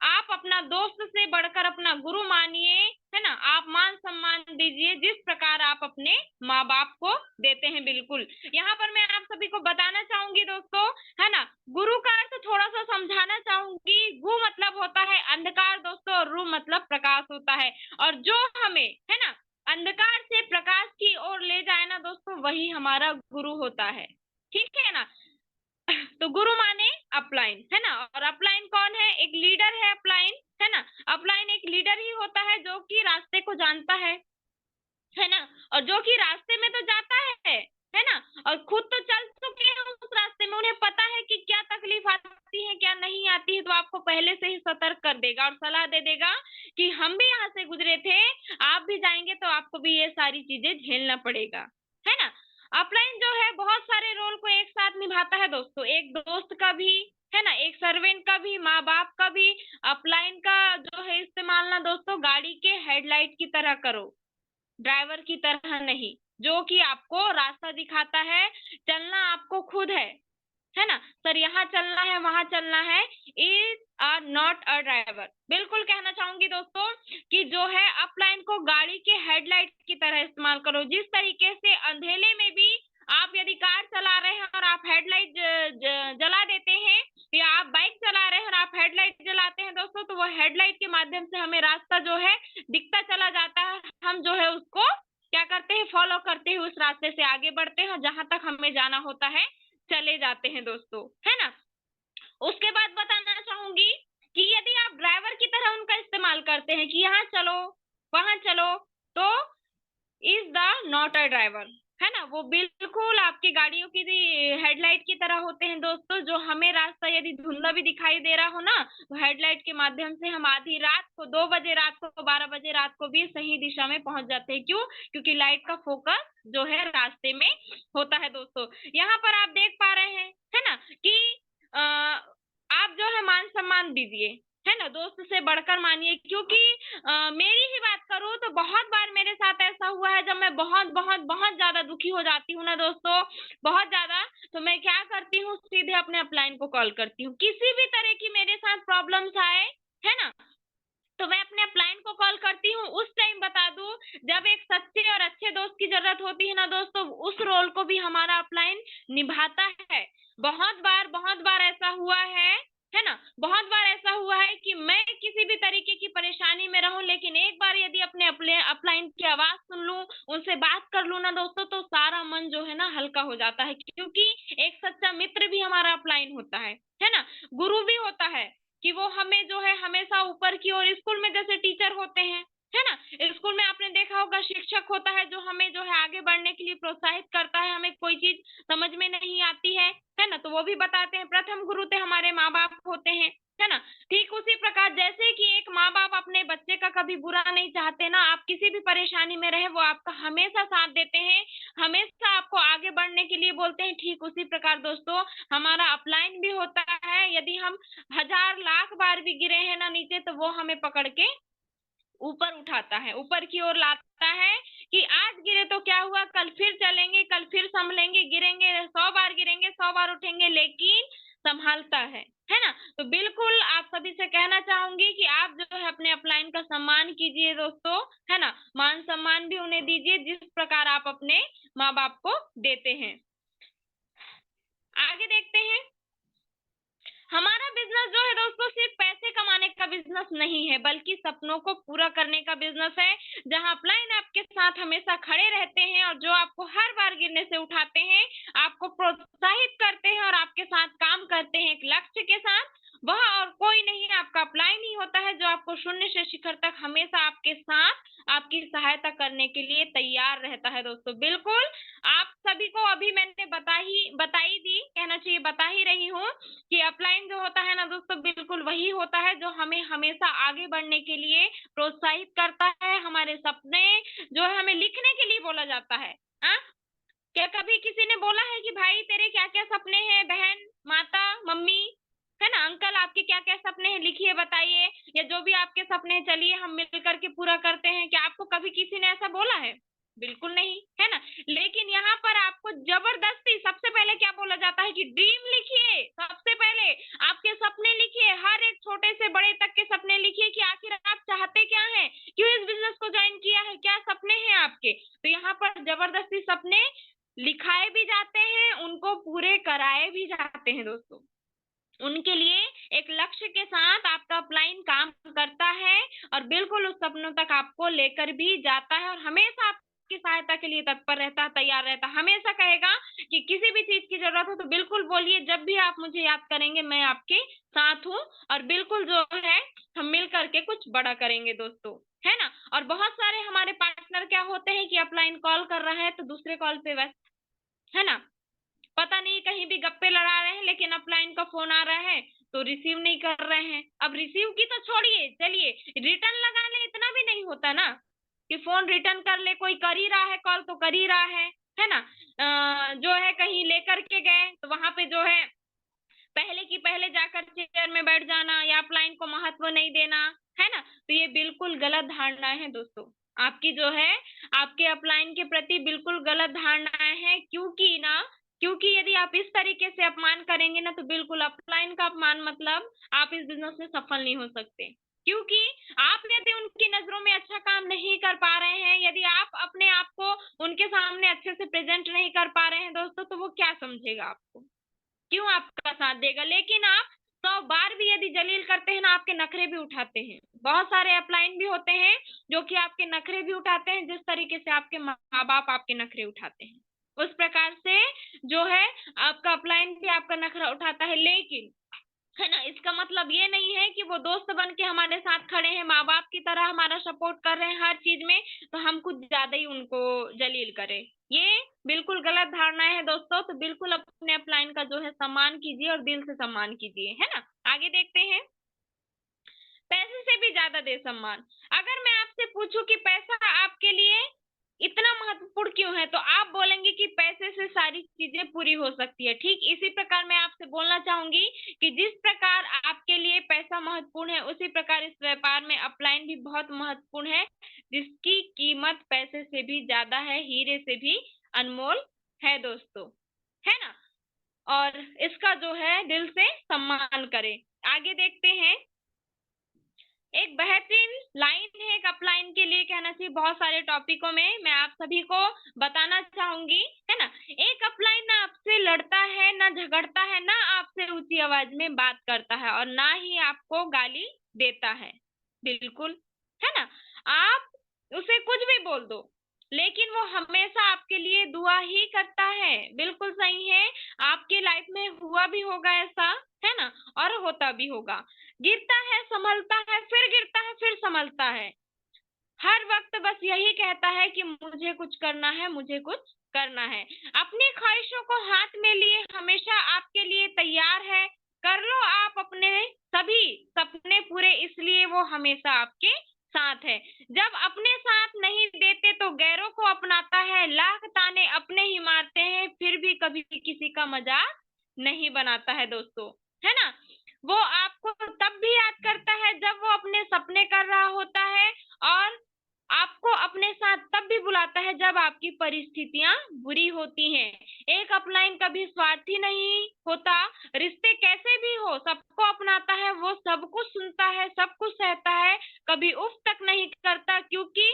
A: आप अपना दोस्त से बढ़कर अपना गुरु मानिए, है ना, आप मान सम्मान दीजिए जिस प्रकार आप अपने माँ बाप को देते हैं। बिल्कुल, यहाँ पर मैं आप सभी को बताना चाहूंगी दोस्तों, है ना, गुरु का अर्थ थोड़ा सा समझाना चाहूंगी। गु मतलब होता है अंधकार दोस्तों, और रु मतलब प्रकाश होता है, और जो हमें, है ना, अंधकार से प्रकाश की ओर ले जाए ना दोस्तों, वही हमारा गुरु होता है, ठीक है ना। तो गुरु माने अपलाइन, है ना, और अपलाइन कौन है? एक लीडर है अपलाइन, है ना। अपलाइन एक लीडर ही होता है जो कि रास्ते को जानता है ना, और जो कि रास्ते में तो जाता है ना, और खुद तो चल चुके हैं उस रास्ते में, उन्हें पता है कि क्या तकलीफ आती है क्या नहीं आती है, तो आपको पहले से ही सतर्क कर देगा और सलाह दे देगा कि हम भी यहाँ से गुजरे थे, आप भी जाएंगे तो आपको भी ये सारी चीजें झेलना पड़ेगा, है ना। अपलाइन जो है बहुत सारे रोल को एक साथ निभाता है दोस्तों, एक दोस्त का भी, है ना, एक सर्वेंट का भी, माँ बाप का भी। अपलाइन का जो है इस्तेमाल ना दोस्तों गाड़ी के हेडलाइट की तरह करो, ड्राइवर की तरह नहीं, जो कि आपको रास्ता दिखाता है, चलना आपको खुद है ना। सर यहाँ चलना है वहां चलना है, is are not a driver. बिल्कुल कहना चाहूंगी दोस्तों कि जो है अपलाइन को गाड़ी के हेडलाइट की तरह इस्तेमाल करो। जिस तरीके से अंधेले में भी आप यदि कार चला रहे हैं और आप हेडलाइट जला देते हैं, या आप बाइक चला रहे हैं और आप हेडलाइट जलाते हैं दोस्तों, तो वो हेडलाइट के माध्यम से हमें रास्ता जो है दिखता चला जाता है, हम जो है उसको क्या करते हैं, फॉलो करते हुए उस रास्ते से आगे बढ़ते हैं, जहां तक हमें जाना होता है चले जाते हैं दोस्तों, है ना। उसके बाद बताना चाहूंगी कि यदि आप ड्राइवर की तरह उनका इस्तेमाल करते हैं कि यहाँ चलो वहां चलो, तो is the not a driver, है ना। वो बिल्कुल आपकी गाड़ियों की हेडलाइट की तरह होते हैं दोस्तों, जो हमें रास्ता यदि धुंधला भी दिखाई दे रहा हो ना, तो हेडलाइट के माध्यम से हम आधी रात को, 2 बजे रात को, 12 बजे रात को भी सही दिशा में पहुंच जाते हैं। क्यों? क्योंकि लाइट का फोकस जो है रास्ते में होता है दोस्तों। यहाँ पर आप देख पा रहे हैं, है ना, कि आप जो है मान सम्मान दीजिए, है ना, दोस्त से बढ़कर मानिए। क्योंकि मेरी ही बात करूँ तो बहुत बार मेरे साथ ऐसा हुआ है, जब मैं बहुत बहुत बहुत ज्यादा दुखी हो जाती हूँ ना दोस्तों, बहुत ज्यादा, तो मैं क्या करती हूँ, सीधे अपने अपलाइन को कॉल करती हूँ। किसी भी तरह की मेरे साथ प्रॉब्लम्स आए, है ना, तो मैं अपने अपलाइन को कॉल करती हूँ। उस टाइम बता दूं, जब एक सच्चे और अच्छे दोस्त की जरूरत होती है ना दोस्तों, उस रोल को भी हमारा अपलाइन निभाता है। बहुत बार ऐसा हुआ है ना, बहुत बार ऐसा हुआ है कि मैं किसी भी तरीके की परेशानी में रहूं, लेकिन एक बार यदि अपने अपलाइन की आवाज सुन लूं, उनसे बात कर लूं ना दोस्तों, तो सारा मन जो है ना हल्का हो जाता है। क्योंकि एक सच्चा मित्र भी हमारा अपलाइन होता है ना, गुरु भी होता है, कि वो हमें जो है हमेशा ऊपर की ओर, स्कूल में जैसे टीचर होते हैं, है ना, स्कूल में आपने देखा होगा शिक्षक होता है जो हमें जो है आगे बढ़ने के लिए प्रोत्साहित करता है, हमें कोई चीज समझ में नहीं आती है ना, तो वो भी बताते हैं। प्रथम गुरु तो हमारे माँ बाप होते हैं, है ना। ठीक उसी प्रकार जैसे कि एक माँ बाप अपने बच्चे का कभी बुरा नहीं चाहते ना, आप किसी भी परेशानी में रहे वो आपका हमेशा साथ देते हैं, हमेशा आपको आगे बढ़ने के लिए बोलते हैं। ठीक उसी प्रकार दोस्तों हमारा अपलाइन भी होता है, यदि हम हजार लाख बार भी गिरे हैं ना नीचे, तो वो हमें पकड़ के ऊपर उठाता है, ऊपर की ओर लाता है, कि आज गिरे तो क्या हुआ, कल फिर चलेंगे, कल फिर संभलेंगे, गिरेंगे 100 बार, गिरेंगे 100 बार उठेंगे, लेकिन संभालता है ना। तो बिल्कुल आप सभी से कहना चाहूंगी कि आप जो है अपने अपलाइन का सम्मान कीजिए दोस्तों, है ना, मान सम्मान भी उन्हें दीजिए जिस प्रकार आप अपने माँ बाप को देते हैं। आगे देखते हैं। हमारा बिजनेस जो है दोस्तों सिर्फ पैसे कमाने का बिजनेस नहीं है, बल्कि सपनों को पूरा करने का बिजनेस है, जहां अपलाइन आपके साथ हमेशा खड़े रहते हैं और जो आपको हर बार गिरने से उठाते हैं, आपको प्रोत्साहित करते हैं और आपके साथ काम करते हैं एक लक्ष्य के साथ। वह और कोई नहीं, आपका अपलाइन ही होता है, जो आपको शून्य से शिखर तक हमेशा आपके साथ आपकी सहायता करने के लिए तैयार रहता है दोस्तों। बिल्कुल आप सभी को अभी मैंने बताई दी, कहना चाहिए बता ही रही हूँ, कि अपलाइन जो होता है ना दोस्तों, बिल्कुल वही होता है जो हमें हमेशा आगे बढ़ने के लिए प्रोत्साहित करता है। हमारे सपने जो है हमें लिखने के लिए बोला जाता है। हाँ, क्या कभी किसी ने बोला है कि भाई तेरे क्या क्या सपने हैं, बहन, माता, मम्मी, है ना, अंकल, आपके क्या क्या सपने हैं, लिखिए, बताइए, या जो भी आपके सपने हैं चलिए हम मिल करके पूरा करते हैं। क्या आपको कभी किसी ने ऐसा बोला है? बिल्कुल नहीं, है ना। लेकिन यहाँ पर आपको जबरदस्ती सबसे पहले क्या बोला जाता है कि ड्रीम लिखिए, सबसे पहले आपके सपने लिखिए, हर एक छोटे से बड़े तक के सपने लिखिए, कि आखिर आप चाहते क्या हैं, क्यों इस बिजनेस को ज्वाइन किया है, क्या सपने हैं आपके। तो यहाँ पर जबरदस्ती सपने लिखाए भी जाते हैं, उनको पूरे कराए भी जाते हैं दोस्तों। उनके लिए एक लक्ष्य के साथ आपका अपलाइन काम करता है और बिल्कुल उस सपनों तक आपको लेकर भी जाता है, और हमेशा आपकी सहायता के लिए तत्पर रहता है, तैयार रहता है। हमेशा कहेगा कि किसी भी चीज की जरूरत हो तो बिल्कुल बोलिए, जब भी आप मुझे याद करेंगे मैं आपके साथ हूँ। और बिल्कुल जो है हम मिल करके कुछ बड़ा करेंगे दोस्तों, है ना। और बहुत सारे हमारे पार्टनर क्या होते हैं कि अपलाइन कॉल कर रहा है तो दूसरे कॉल पे व्यस्त, है ना, पता नहीं कहीं भी गप्पे लड़ा रहे हैं, लेकिन अपलाइन का फोन आ रहा है तो रिसीव नहीं कर रहे हैं। अब रिसीव की तो छोड़िए, चलिए रिटर्न लगा ले, इतना भी नहीं होता ना कि फोन रिटर्न कर ले। कोई कर ही रहा है कॉल तो कर ही रहा है ना। जो है कहीं लेकर के गए तो वहां पे जो है पहले की पहले जाकर चेयर में बैठ जाना या अपलाइन को महत्व नहीं देना, है ना। तो ये बिल्कुल गलत धारणाएं हैं दोस्तों, आपकी जो है आपके अपलाइन के प्रति बिल्कुल गलत धारणाएं हैं। क्योंकि यदि आप इस तरीके से अपमान करेंगे ना तो बिल्कुल अपलाइन का अपमान, मतलब आप इस बिजनेस में सफल नहीं हो सकते। क्योंकि आप यदि उनकी नजरों में अच्छा काम नहीं कर पा रहे हैं, यदि आप अपने आप को उनके सामने अच्छे से प्रेजेंट नहीं कर पा रहे हैं दोस्तों, तो वो क्या समझेगा आपको, क्यों आपका साथ देगा। लेकिन आप 100 बार भी यदि जलील करते हैं ना, आपके नखरे भी उठाते हैं। बहुत सारे अपलाइन भी होते हैं जो कि आपके नखरे भी उठाते हैं, जिस तरीके से आपके माँ बाप आपके नखरे उठाते हैं उस प्रकार से जो है आपका अपलाइन भी आपका नखरा उठाता है। लेकिन है ना, इसका मतलब ये नहीं है कि वो दोस्त बन के हमारे साथ खड़े हैं, माँ बाप की तरह हमारा सपोर्ट कर रहे हैं हर चीज में, तो हम कुछ ज्यादा ही उनको जलील करें। ये बिल्कुल गलत धारणा है दोस्तों। तो बिल्कुल अपने अपलाइन का जो है सम्मान कीजिए और दिल से सम्मान कीजिए, है ना। आगे देखते हैं, पैसे से भी ज्यादा दे सम्मान। अगर मैं आपसे पूछूं कि पैसा आपके लिए इतना महत्वपूर्ण क्यों है, तो आप बोलेंगे कि पैसे से सारी चीजें पूरी हो सकती है। ठीक इसी प्रकार मैं आपसे बोलना चाहूंगी कि जिस प्रकार आपके लिए पैसा महत्वपूर्ण है, उसी प्रकार इस व्यापार में अपलाइन भी बहुत महत्वपूर्ण है, जिसकी कीमत पैसे से भी ज्यादा है, हीरे से भी अनमोल है दोस्तों, है ना। और इसका जो है दिल से सम्मान करें। आगे देखते हैं, एक बेहतरीन लाइन है एक अपलाइन के लिए कहना चाहिए। बहुत सारे टॉपिकों में मैं आप सभी को बताना चाहूंगी, है ना। एक अपलाइन ना आपसे लड़ता है, ना झगड़ता है, ना आपसे ऊंची आवाज में बात करता है, और ना ही आपको गाली देता है, बिल्कुल, है ना। आप उसे कुछ भी बोल दो, लेकिन वो हमेशा आपके लिए दुआ ही करता है। बिल्कुल सही है, आपके लाइफ में हुआ भी होगा ऐसा, है ना, और होता भी होगा। गिरता है, संभलता है, फिर गिरता है, फिर संभलता है। हर वक्त बस यही कहता है कि मुझे कुछ करना है, मुझे कुछ करना है। अपनी ख्वाहिशों को हाथ में लिए हमेशा आपके लिए तैयार है। कर लो आप अपने सभी सपने पूरे, इसलिए वो हमेशा आपके साथ है। जब अपने साथ नहीं देते तो गैरों को अपनाता है। लाख ताने अपने ही मारते हैं, फिर भी कभी किसी का मजाक नहीं बनाता है दोस्तों, है ना। वो आपको तब भी याद करता है जब वो अपने सपने कर रहा होता है, और आपको अपने साथ तब भी बुलाता है जब आपकी परिस्थितियां बुरी होती हैं। एक अपलाइन कभी स्वार्थी नहीं होता, रिश्ते कैसे भी हो सबको अपनाता है। वो सब कुछ सुनता है, सब कुछ सहता है, कभी उफ तक नहीं करता, क्योंकि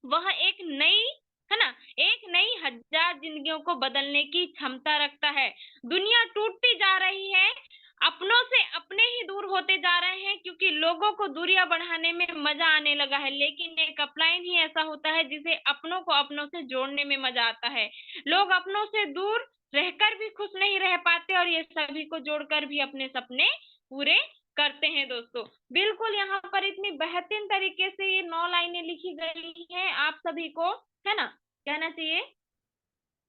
A: वह एक नई 1000 जिंदगियों को बदलने की क्षमता रखता है। दुनिया टूटती जा रही है, अपनों से अपने ही दूर होते जा रहे हैं, क्योंकि लोगों को दूरियां बढ़ाने में मजा आने लगा है। लेकिन एक अपलाइन ही ऐसा होता है जिसे अपनों को अपनों से जोड़ने में मजा आता है। लोग अपनों से दूर रहकर भी खुश नहीं रह पाते, और ये सभी को जोड़कर भी अपने सपने पूरे करते हैं दोस्तों। बिल्कुल यहाँ पर इतनी बेहतरीन तरीके से ये 9 लाइनें लिखी गई हैं, आप सभी को, है ना, कहना चाहिए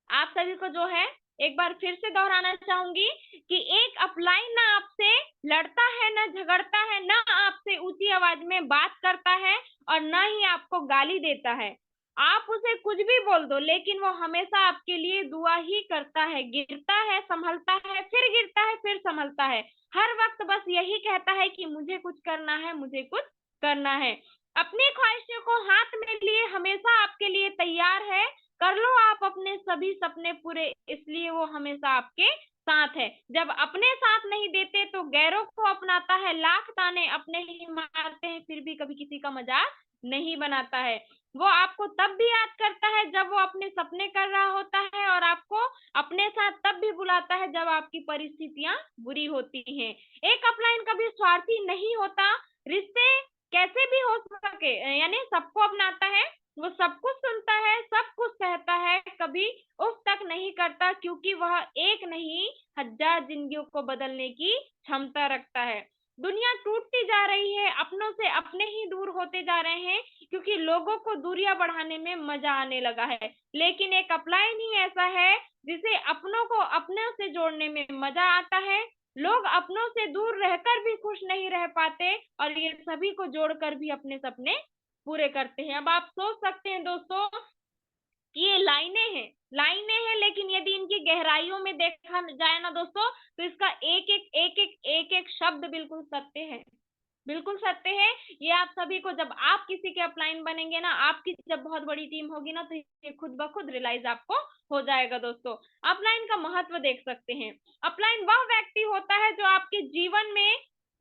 A: आप सभी को जो है एक बार फिर से दोहराना चाहूंगी कि एक अपलाइन ना आपसे लड़ता है, ना झगड़ता है, ना आपसे ऊंची आवाज में बात करता है, और ना ही आपको गाली देता है। आप उसे कुछ भी बोल दो, लेकिन वो हमेशा आपके लिए दुआ ही करता है। गिरता है, संभलता है, फिर गिरता है, फिर संभलता है। हर वक्त बस यही कहता है कि मुझे कुछ करना है, मुझे कुछ करना है। अपनी ख्वाहिशों को हाथ में लिए हमेशा आपके लिए तैयार है। कर लो आप अपने सभी सपने पूरे, इसलिए वो हमेशा आपके साथ है। जब अपने साथ नहीं देते तो गैरों को अपनाता है। लाख ताने अपने ही मारते हैं, फिर भी कभी किसी का मजाक नहीं बनाता है। वो आपको तब भी याद करता है जब वो अपने सपने कर रहा होता है, और आपको अपने साथ तब भी बुलाता है जब आपकी परिस्थितियां बुरी होती हैं। एक अपलाइन कभी स्वार्थी नहीं होता, रिश्ते कैसे भी हो सके, यानी सबको अपनाता है। वो सब कुछ सुनता है, सब कुछ सहता है, कभी उफ तक नहीं करता, क्योंकि वह एक नहीं 1000 जिंदगियों को बदलने की क्षमता रखता है। दुनिया टूटती जा रही है, अपनों से अपने ही दूर होते जा रहे हैं, क्योंकि लोगों को दूरियां बढ़ाने में मजा आने लगा है। लेकिन एक अपलाइन ही ऐसा है जिसे अपनों को अपनों से जोड़ने में मजा आता है। लोग अपनों से दूर रहकर भी खुश नहीं रह पाते, और ये सभी को जोड़कर भी अपने सपने पूरे करते हैं। अब आप सोच सकते हैं दोस्तों कि ये लाइनें हैं, लेकिन यदि इनकी गहराइयों में देखा जाए ना दोस्तों, तो इसका एक एक शब्द बिल्कुल सत्य है, बिल्कुल सत्य है। ये आप सभी को, जब आप किसी के अपलाइन बनेंगे ना, आपकी जब बहुत बड़ी टीम होगी ना, तो ये खुद ब खुद रियलाइज आपको हो जाएगा दोस्तों। अपलाइन का महत्व देख सकते हैं। अपलाइन वह व्यक्ति होता है जो आपके जीवन में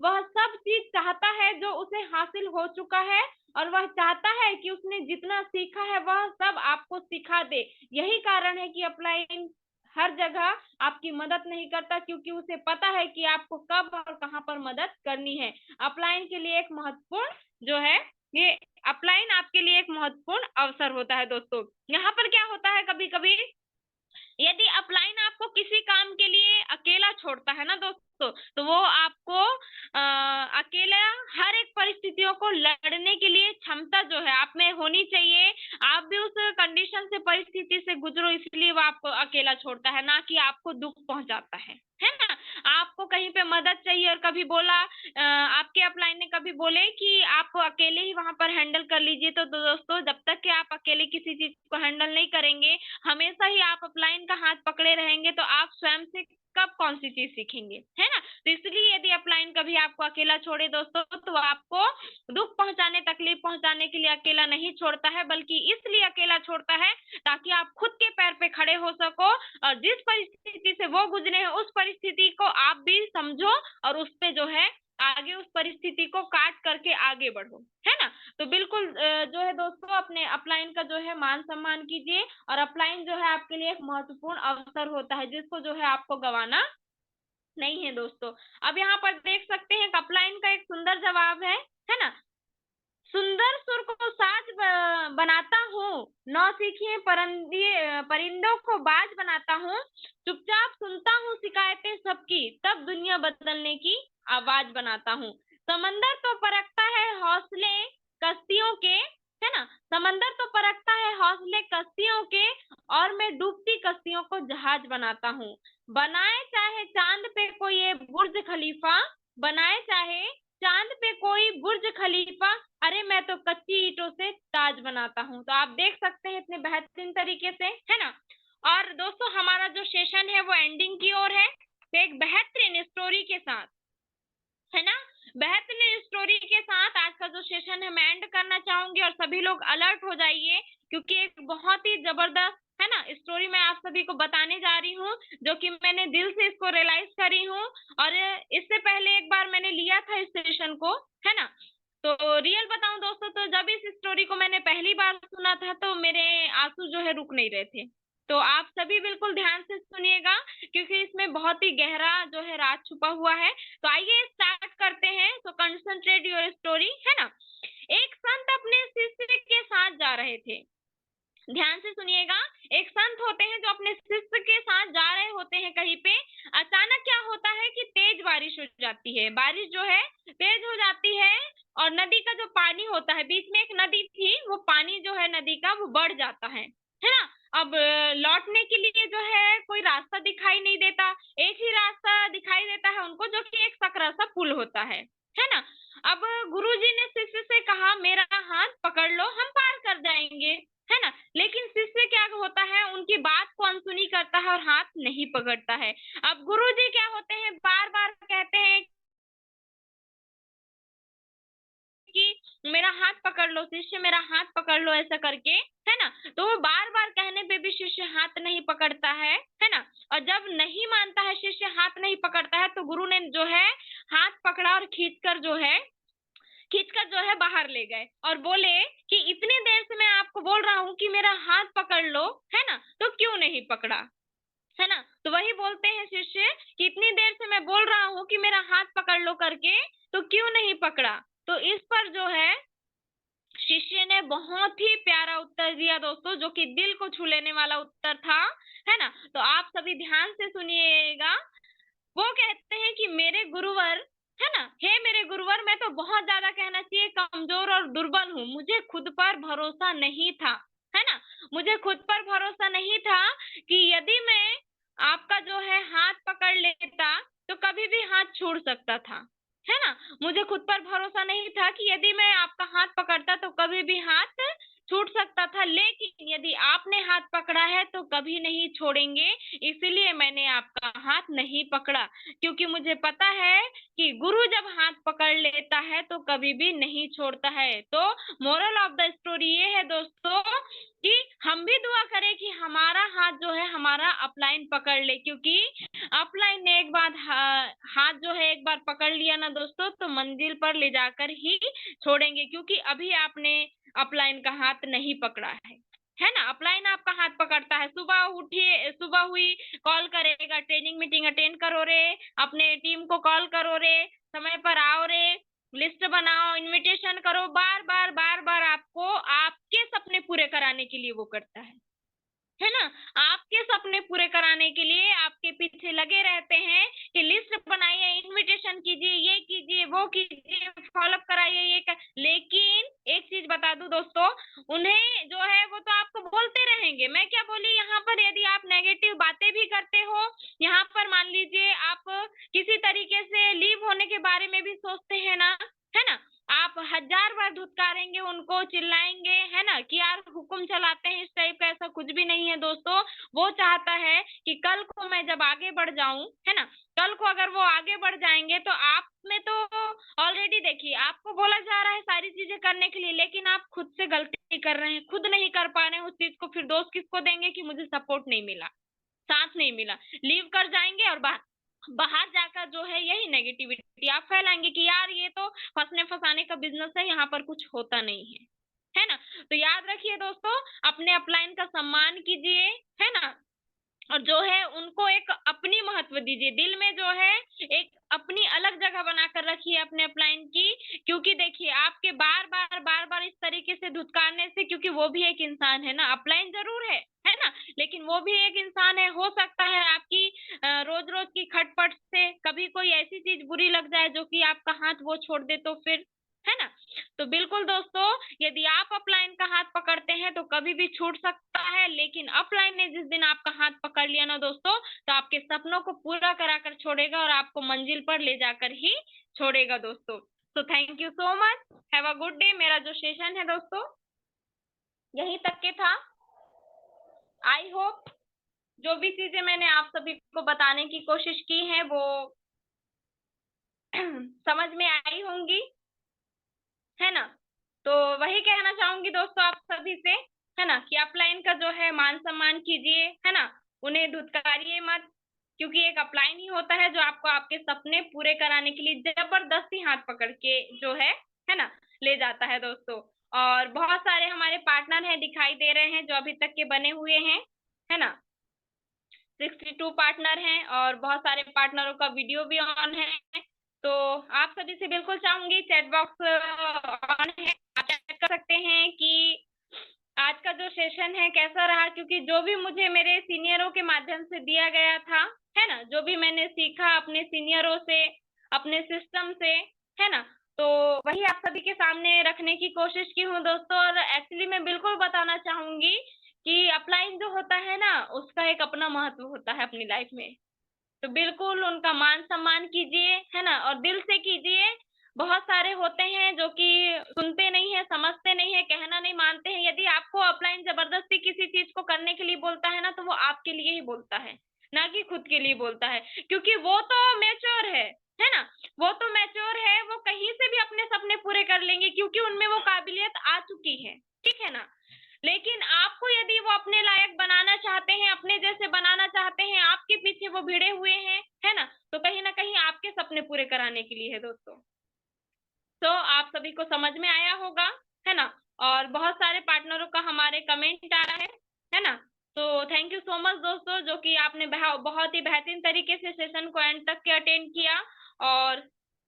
A: वह सब चीज चाहता है जो उसे हासिल हो चुका है, और वह चाहता है कि उसने जितना सीखा है वह सब आपको सिखा दे। यही कारण है कि अपलाइन हर जगह आपकी मदद नहीं करता, क्योंकि उसे पता है कि आपको कब और कहां पर मदद करनी है। अपलाइन के लिए एक महत्वपूर्ण जो है, ये अपलाइन आपके लिए एक महत्वपूर्ण अवसर होता है दोस्तों। यहाँ पर क्या होता है, कभी कभी यदि अपलाइन आपको किसी काम के लिए अकेला छोड़ता है ना दोस्तों, तो वो आपको अकेला हर एक परिस्थितियों को लड़ने के लिए क्षमता जो है आप में होनी चाहिए। आप भी उस कंडीशन से, परिस्थिति से गुजरो, इसलिए वो आपको अकेला छोड़ता है, ना कि आपको दुख पहुंचाता है ना। आपको कहीं पे मदद चाहिए और कभी बोला आपके अपलाइन ने कभी बोले कि आप अकेले ही वहां पर हैंडल कर लीजिए, तो दोस्तों जब तक कि आप अकेले किसी चीज को हैंडल नहीं करेंगे, हमेशा ही आप अपलाइन का हाथ पकड़े रहेंगे, तो आप स्वयं से कब कौन सी चीज सीखेंगे, है ना। तो इसलिए यदि अपलाइन कभी आपको अकेला छोड़े दोस्तों, तो आपको दुख पहुंचाने, तकलीफ पहुंचाने के लिए अकेला नहीं छोड़ता है, बल्कि इसलिए अकेला छोड़ता है ताकि आप खुद के पैर पे खड़े हो सको, और जिस परिस्थिति से वो गुजरे हैं उस परिस्थिति को आप भी समझो, और उस पे जो है आगे उस परिस्थिति को काट करके आगे बढ़ो, है ना। तो बिल्कुल जो है दोस्तों, अपने अपलाइन का जो है मान सम्मान कीजिए, और अपलाइन जो है आपके लिए एक महत्वपूर्ण अवसर होता है, जिसको जो है आपको गंवाना नहीं है दोस्तों। अब यहाँ पर देख सकते हैं अपलाइन का एक सुंदर जवाब है ना। सुंदर सुर को साज बनाता हूँ, नौसिखिए परिंदों को बाज बनाता हूँ, चुपचाप सुनता हूँ शिकायतें सबकी, तब दुनिया बदलने की आवाज बनाता हूँ। समंदर तो परखता है हौसले कश्तियों के, है ना। समंदर तो परखता है हौसले कश्तियों के, और मैं डूबती कश्तियों को जहाज बनाता हूँ। बनाए चाहे चांद पे कोई ये बुर्ज खलीफा, बनाए चाहे चांद पे कोई बुर्ज खलीफा, अरे मैं तो कच्ची ईंटों से ताज बनाता हूँ। तो आप देख सकते हैं इतने बेहतरीन तरीके से, है ना। और दोस्तों हमारा जो सेशन है वो एंडिंग की ओर है, तो एक बेहतरीन स्टोरी के साथ, है ना, बेहतरीन स्टोरी के साथ आज का जो सेशन है मैं एंड करना चाहूंगी। और सभी लोग अलर्ट हो जाइए, क्योंकि एक बहुत ही जबरदस्त, है ना, स्टोरी मैं आप सभी को बताने जा रही हूँ, जो कि मैंने दिल से इसको रियलाइज करी हूँ। और इससे पहले एक बार मैंने लिया था इस सेशन को, है ना। तो रियल बताऊं दोस्तों, तो जब इस स्टोरी को मैंने पहली बार सुना था, तो मेरे आंसू जो है रुक नहीं रहे थे। तो आप सभी बिल्कुल ध्यान से सुनिएगा, क्योंकि इसमें बहुत ही गहरा जो है राज छुपा हुआ है। तो आइए स्टार्ट करते हैं। तो कंसंट्रेट योर स्टोरी, है ना। एक संत अपने शिष्य के साथ जा रहे थे, ध्यान से सुनिएगा। एक संत होते हैं जो अपने शिष्य के साथ जा रहे होते हैं कहीं पे। अचानक क्या होता है कि तेज बारिश हो जाती है, बारिश जो है तेज हो जाती है, और नदी का जो पानी होता है, बीच में एक नदी थी, वो पानी जो है नदी का वो बढ़ जाता है ना। अब लौटने के लिए जो है कोई रास्ता दिखाई नहीं देता, एक ही रास्ता दिखाई देता है उनको, जो कि एक सकरा सा पुल होता है ना। अब गुरुजी ने शिष्य से कहा, मेरा हाथ पकड़ लो, हम पार कर जाएंगे, है ना। लेकिन शिष्य क्या होता है, उनकी बात को अनसुनी करता है और हाथ नहीं पकड़ता है। अब गुरुजी क्या होते हैं, बार बार कहते हैं कि मेरा हाथ पकड़ लो शिष्य, मेरा हाथ पकड़ लो, ऐसा करके, है ना। तो वो बार बार कहने पे भी शिष्य हाथ नहीं पकड़ता है ना। और जब नहीं मानता है शिष्य, हाथ नहीं पकड़ता है, तो गुरु ने जो है हाथ पकड़ा और खींचकर जो है बाहर ले गए, और बोले कि इतनी देर से मैं आपको बोल रहा हूँ कि मेरा हाथ पकड़ लो, है ना, तो क्यों नहीं पकड़ा, है ना। तो वही बोलते हैं शिष्य कि इतनी देर से मैं बोल रहा हूँ कि मेरा हाथ पकड़ लो करके, तो क्यों नहीं पकड़ा। तो इस पर जो है शिष्य ने बहुत ही प्यारा उत्तर दिया दोस्तों, जो कि दिल को छू लेने वाला उत्तर था, है ना। तो आप सभी ध्यान से सुनिएगा। वो कहते हैं कि मेरे गुरुवर, है ना। हे मेरे गुरुवर, मैं तो बहुत ज्यादा कहना चाहिए कमजोर और दुर्बल हूँ, मुझे खुद पर भरोसा नहीं था, है ना। मुझे खुद पर भरोसा नहीं था कि यदि मैं आपका जो है हाथ पकड़ लेता तो कभी भी हाथ छूट सकता था, है ना। मुझे खुद पर भरोसा नहीं था कि यदि मैं आपका हाथ पकड़ता तो कभी भी हाथ छूट सकता था, लेकिन यदि आपने हाथ पकड़ा है तो कभी नहीं छोड़ेंगे, इसलिए मैंने आपका हाथ नहीं पकड़ा, क्योंकि मुझे पता है कि गुरु जब हाथ पकड़ लेता है तो कभी भी नहीं छोड़ता है। तो मोरल ऑफ द स्टोरी ये है दोस्तों कि हम भी दुआ करें कि हमारा हाथ जो है हमारा अपलाइन पकड़ ले, क्योंकि अपलाइन ने एक बार हाथ जो है एक बार पकड़ लिया ना दोस्तों तो मंजिल पर ले जाकर ही छोड़ेंगे, क्योंकि अभी आपने अपलाइन का हाथ नहीं पकड़ा है ना। अपलाइन आपका हाथ पकड़ता है, सुबह उठिए, सुबह हुई कॉल करेगा, ट्रेनिंग मीटिंग अटेंड करो रे, अपने टीम को कॉल करो रे, समय पर आओ रे, लिस्ट बनाओ, इनविटेशन करो, बार बार बार बार आपको आपके सपने पूरे कराने के लिए वो करता है ना। आपके सपने पूरे कराने के लिए आपके पीछे लगे रहते हैं कि लिस्ट बनाइए, इनविटेशन कीजिए, ये कीजिए, वो कीजिए, फॉलोअप कराइए, लेकिन एक चीज बता दूं दोस्तों, उन्हें जो है वो तो आपको बोलते रहेंगे। मैं क्या बोली यहाँ पर, यदि आप नेगेटिव बातें भी करते हो, यहाँ पर मान लीजिए आप किसी तरीके से लीव होने के बारे में भी सोचते हैं ना, है ना, आप 1000 बार धुतकारेंगे उनको, चिल्लाएंगे, है ना, कि यार हुक्म चलाते हैं, इस टाइप का ऐसा कुछ भी नहीं है दोस्तों। वो चाहता है कि कल को मैं जब आगे बढ़ जाऊं, है ना, कल को अगर वो आगे बढ़ जाएंगे तो आप में तो ऑलरेडी देखिए आपको बोला जा रहा है सारी चीजें करने के लिए, लेकिन आप खुद से गलती कर रहे हैं, खुद नहीं कर पा रहे हैं उस चीज को, फिर दोस्त किसको देंगे कि मुझे सपोर्ट नहीं मिला, साथ नहीं मिला, लीव कर जाएंगे और बाहर बाहर जाकर जो है यही नेगेटिविटी आप फैलाएंगे कि यार ये तो फंसने फंसाने का बिजनेस है, यहाँ पर कुछ होता नहीं है ना। तो याद रखिए दोस्तों, अपने अपलाइन का सम्मान कीजिए, है ना, और जो है उनको एक अपनी महत्व दीजिए, दिल में जो है एक अपनी अलग जगह बनाकर रखिए अपने अपलाइन की, क्योंकि देखिए आपके बार बार बार बार इस तरीके से धुतकारने से, क्योंकि वो भी एक इंसान है ना, अपलाइन जरूर है ना, लेकिन वो भी एक इंसान है, हो सकता है आपकी रोज रोज की खटपट से कभी कोई ऐसी चीज बुरी लग जाए जो कि आपका हाथ वो छोड़ दे तो फिर, है ना। तो बिल्कुल दोस्तों, यदि आप अपलाइन का हाथ पकड़ते हैं तो कभी भी छूट सकता है, लेकिन अपलाइन ने जिस दिन आपका हाथ पकड़ लिया ना दोस्तों तो आपके सपनों को पूरा कराकर छोड़ेगा और आपको मंजिल पर ले जाकर ही छोड़ेगा दोस्तों। तो thank you so much, have a good day. मेरा जो सेशन है दोस्तों यहीं तक के था। आई होप जो भी चीजें मैंने आप सभी को बताने की कोशिश की है वो समझ में आई होंगी, है ना। तो वही कहना चाहूंगी दोस्तों आप सभी से, है ना, कि अपलाइन का जो है मान सम्मान कीजिए, है ना, उन्हें धुतकारिए मत, क्योंकि एक अपलाइन ही होता है जो आपको आपके सपने पूरे कराने के लिए जबरदस्ती हाथ पकड़ के जो है ना, ले जाता है दोस्तों। और बहुत सारे हमारे पार्टनर हैं, दिखाई दे रहे हैं जो अभी तक के बने हुए हैं, है ना, 62 पार्टनर हैं और बहुत सारे पार्टनरों का वीडियो भी ऑन है। तो आप सभी से बिल्कुल चाहूंगी, चैट बॉक्स ऑन है, आप चेक कर सकते हैं कि आज का जो सेशन है कैसा रहा, क्योंकि जो भी मुझे मेरे सीनियरों के माध्यम से दिया गया था, है ना, जो भी मैंने सीखा अपने सीनियरों से, अपने सिस्टम से, है ना, तो वही आप सभी के सामने रखने की कोशिश की हूँ दोस्तों। और एक्चुअली मैं बिल्कुल बताना चाहूंगी कि अपलाइन जो होता है ना उसका एक अपना महत्व होता है अपनी लाइफ में, तो बिल्कुल उनका मान सम्मान कीजिए, है ना, और दिल से कीजिए। बहुत सारे होते हैं जो कि सुनते नहीं है, समझते नहीं है, कहना नहीं मानते हैं। यदि आपको अपलाइन जबरदस्ती किसी चीज को करने के लिए बोलता है ना तो वो आपके लिए ही बोलता है, ना कि खुद के लिए बोलता है, क्योंकि वो तो मैच्योर है ना, वो तो मैच्योर है, वो कहीं से भी अपने सपने पूरे कर लेंगे क्योंकि उनमें वो काबिलियत आ चुकी है, ठीक है ना। लेकिन आपको यदि वो अपने लायक बनाना चाहते हैं, अपने जैसे बनाना चाहते हैं, आपके पीछे वो भिड़े हुए हैं, है ना, तो कहीं ना कहीं आपके सपने पूरे कराने के लिए है दोस्तों। तो आप सभी को समझ में आया होगा, है ना। और बहुत सारे पार्टनरों का हमारे कमेंट आ रहा है ना। तो थैंक यू सो मच दोस्तों, जो कि आपने बहुत ही बेहतरीन तरीके से सेशन को एंड तक के अटेंड किया, और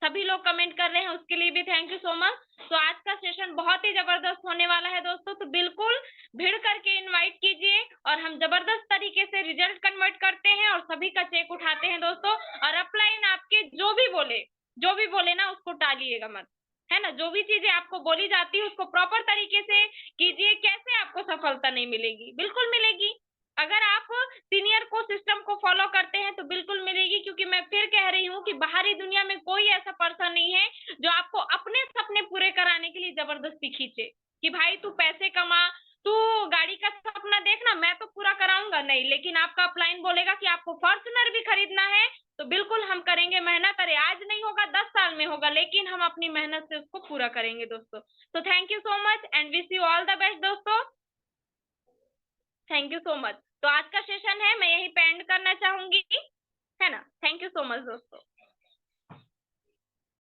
A: सभी लोग कमेंट कर रहे हैं उसके लिए भी थैंक यू सो मच। तो आज का सेशन बहुत ही जबरदस्त होने वाला है दोस्तों, तो बिल्कुल भीड़ करके इनवाइट कीजिए और हम जबरदस्त तरीके से रिजल्ट कन्वर्ट करते हैं और सभी का चेक उठाते हैं दोस्तों। और अपलाइन आपके जो भी बोले जो भी बोले ना उसको टालिएगा मत, है ना। जो भी चीजें आपको बोली जाती है उसको प्रॉपर तरीके से कीजिए। कैसे आपको सफलता नहीं मिलेगी? बिल्कुल मिलेगी। अगर आप सीनियर को सिस्टम को फॉलो करते हैं तो बिल्कुल मिलेगी, क्योंकि मैं फिर कह रही हूँ कि बाहरी दुनिया में कोई ऐसा पर्सन नहीं है जो आपको अपने सपने पूरे कराने के लिए जबरदस्ती खींचे कि भाई तू पैसे कमा, तू गाड़ी का सपना देखना, मैं तो पूरा कराऊंगा नहीं। लेकिन आपका अपलाइन बोलेगा कि आपको फॉर्च्यूनर भी खरीदना है तो बिल्कुल हम करेंगे, मेहनत। अरे आज नहीं होगा 10 साल में होगा, लेकिन हम अपनी मेहनत से उसको पूरा करेंगे दोस्तों। तो thank you so much and wish you all the best दोस्तों। Thank you so much. तो आज का सेशन है मैं यहीं पे एंड करना चाहूंगी, है ना। थैंक यू सो मच दोस्तों।